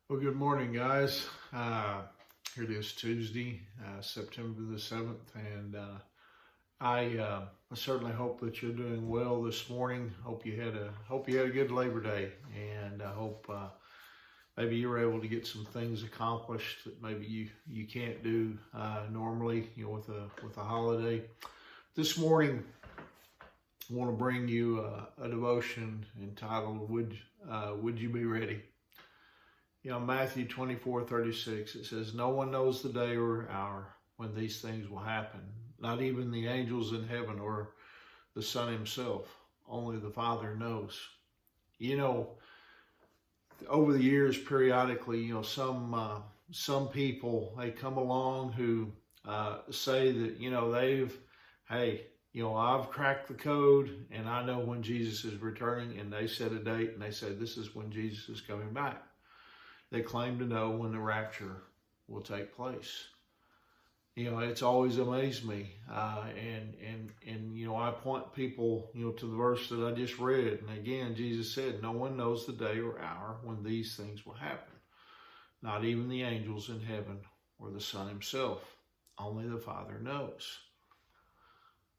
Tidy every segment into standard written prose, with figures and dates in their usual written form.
Well, good morning, guys. Here it is Tuesday, September the 7th, and I certainly hope that you're doing well this morning. Hope you had a good Labor Day, and I hope maybe you were able to get some things accomplished that maybe you can't do normally, with a holiday. This morning, I want to bring you a devotion entitled "Would You Be Ready?" Matthew 24:36, it says, "No one knows the day or hour when these things will happen, not even the angels in heaven or the Son himself. Only the Father knows." Over the years, periodically, some people, they come along who say that, I've cracked the code and I know when Jesus is returning, and they set a date and they say, this is when Jesus is coming back. They claim to know when the rapture will take place. It's always amazed me. I point people, to the verse that I just read. And again, Jesus said, no one knows the day or hour when these things will happen. Not even the angels in heaven or the Son himself. Only the Father knows.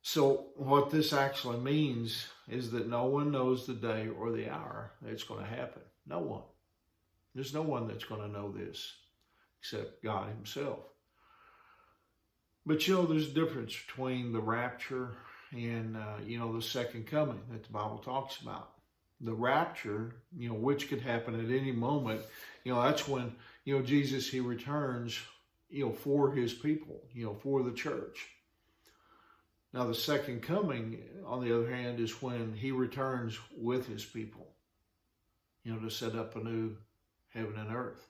So what this actually means is that no one knows the day or the hour that it's going to happen. No one. There's no one that's going to know this except God himself. But there's a difference between the rapture and, the second coming that the Bible talks about. The rapture, which could happen at any moment, that's when, Jesus, he returns, for his people, for the church. Now, the second coming, on the other hand, is when he returns with his people, to set up a new heaven and earth,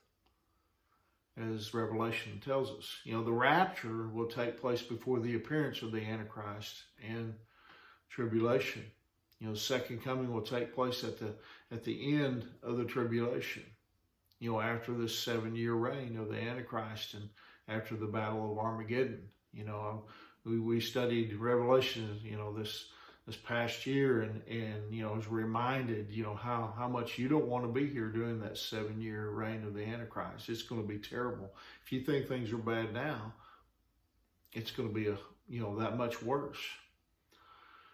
as Revelation tells us. The rapture will take place before the appearance of the Antichrist and tribulation. The second coming will take place at the end of the tribulation, after this 7-year reign of the Antichrist and after the battle of Armageddon. We studied Revelation, this past year, and was reminded, how much you don't want to be here during that 7-year reign of the Antichrist. It's going to be terrible. If you think things are bad now, it's going to be that much worse.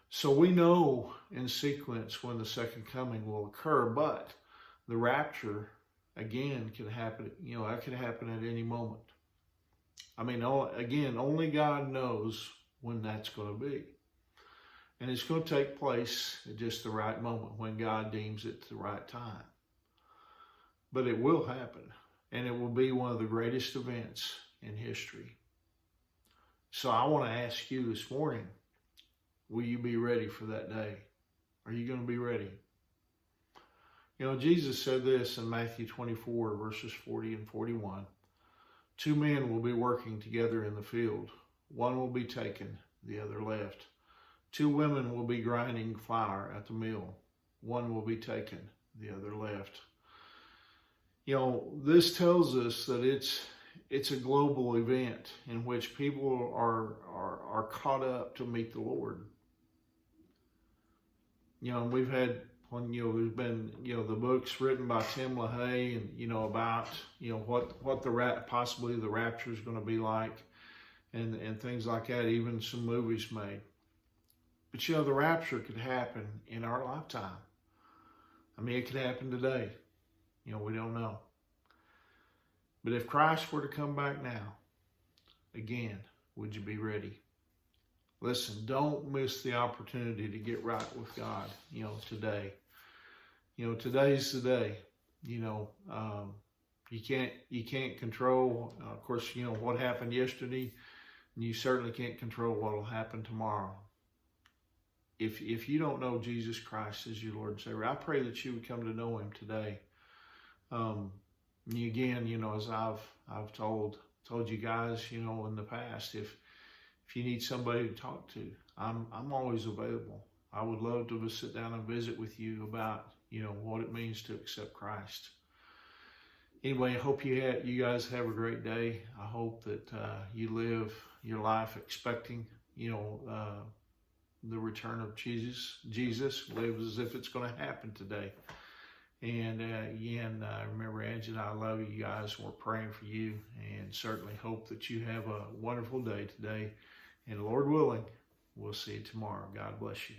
So we know in sequence when the second coming will occur, but the rapture, again, can happen, that could happen at any moment. Again, only God knows when that's going to be. And it's going to take place at just the right moment when God deems it the right time. But it will happen, and it will be one of the greatest events in history. So I want to ask you this morning, will you be ready for that day? Are you going to be ready? Jesus said this in Matthew 24, verses 40 and 41. 2 men will be working together in the field. One will be taken, the other left. 2 women will be grinding flour at the mill. One will be taken, the other left. This tells us that it's a global event in which people are caught up to meet the Lord. We've had, there's been, the books written by Tim LaHaye and, about, what possibly the rapture is going to be like and things like that, even some movies made. But the rapture could happen in our lifetime. It could happen today. We don't know. But if Christ were to come back now, again, would you be ready? Listen, don't miss the opportunity to get right with God, today. Today's the day. You can't control, of course, what happened yesterday, and you certainly can't control what will happen tomorrow. If you don't know Jesus Christ as your Lord and Savior, I pray that you would come to know him today. Again, as I've told you guys, in the past, if you need somebody to talk to, I'm always available. I would love to sit down and visit with you about, what it means to accept Christ. Anyway, I hope you guys have a great day. I hope that you live your life expecting, the return of Jesus. Jesus lives as if it's going to happen today. And again, remember, Angie and I love you guys, and we're praying for you, and certainly hope that you have a wonderful day today. And Lord willing, we'll see you tomorrow. God bless you.